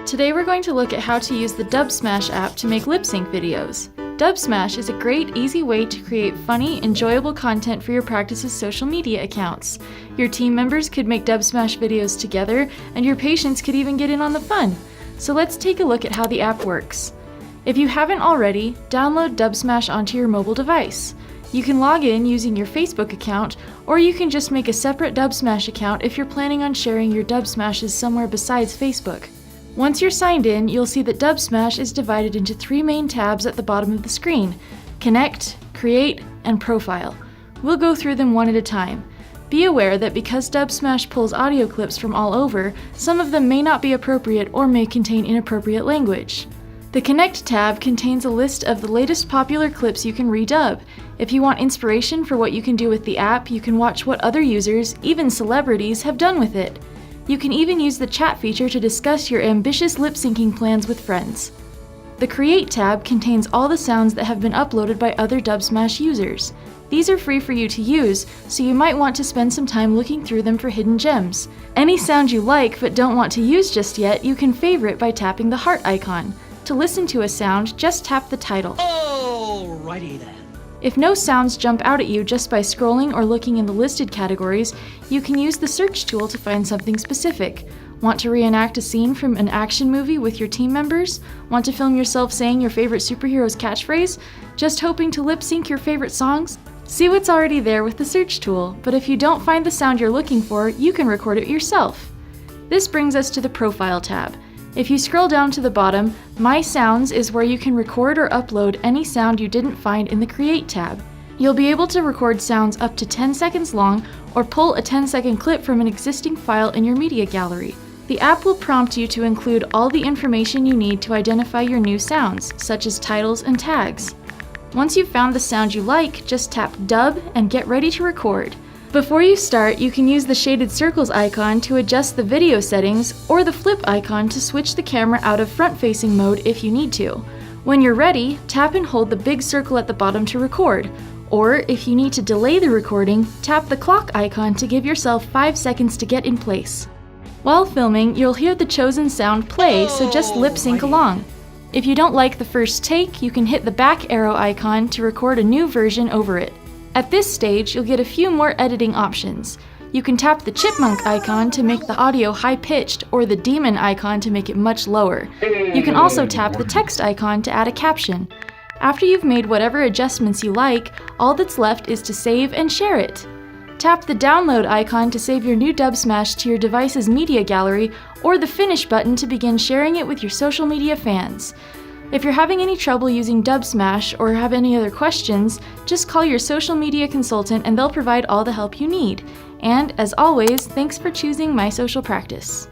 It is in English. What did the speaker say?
Today we're going to look at how to use the Dubsmash app to make lip sync videos. Dubsmash is a great, easy way to create funny, enjoyable content for your practice's social media accounts. Your team members could make Dubsmash videos together, and your patients could even get in on the fun. So let's take a look at how the app works. If you haven't already, download Dubsmash onto your mobile device. You can log in using your Facebook account, or you can just make a separate Dubsmash account if you're planning on sharing your Dubsmashes somewhere besides Facebook. Once you're signed in, you'll see that Dubsmash is divided into 3 main tabs at the bottom of the screen: Connect, Create, and Profile. We'll go through them one at a time. Be aware that because Dubsmash pulls audio clips from all over, some of them may not be appropriate or may contain inappropriate language. The Connect tab contains a list of the latest popular clips you can redub. If you want inspiration for what you can do with the app, you can watch what other users, even celebrities, have done with it. You can even use the chat feature to discuss your ambitious lip syncing plans with friends. The Create tab contains all the sounds that have been uploaded by other Dubsmash users. These are free for you to use, so you might want to spend some time looking through them for hidden gems. Any sound you like but don't want to use just yet, you can favorite by tapping the heart icon. To listen to a sound, just tap the title. Alrighty then. If no sounds jump out at you just by scrolling or looking in the listed categories, you can use the search tool to find something specific. Want to reenact a scene from an action movie with your team members? Want to film yourself saying your favorite superhero's catchphrase? Just hoping to lip sync your favorite songs? See what's already there with the search tool, but if you don't find the sound you're looking for, you can record it yourself. This brings us to the Profile tab. If you scroll down to the bottom, My Sounds is where you can record or upload any sound you didn't find in the Create tab. You'll be able to record sounds up to 10 seconds long or pull a 10-second clip from an existing file in your media gallery. The app will prompt you to include all the information you need to identify your new sounds, such as titles and tags. Once you've found the sound you like, just tap Dub and get ready to record. Before you start, you can use the shaded circles icon to adjust the video settings, or the flip icon to switch the camera out of front-facing mode if you need to. When you're ready, tap and hold the big circle at the bottom to record. Or, if you need to delay the recording, tap the clock icon to give yourself 5 seconds to get in place. While filming, you'll hear the chosen sound play, so just lip sync along. If you don't like the first take, you can hit the back arrow icon to record a new version over it. At this stage, you'll get a few more editing options. You can tap the chipmunk icon to make the audio high-pitched, or the demon icon to make it much lower. You can also tap the text icon to add a caption. After you've made whatever adjustments you like, all that's left is to save and share it. Tap the download icon to save your new Dubsmash to your device's media gallery, or the finish button to begin sharing it with your social media fans. If you're having any trouble using Dubsmash or have any other questions, just call your social media consultant and they'll provide all the help you need. And as always, thanks for choosing My Social Practice.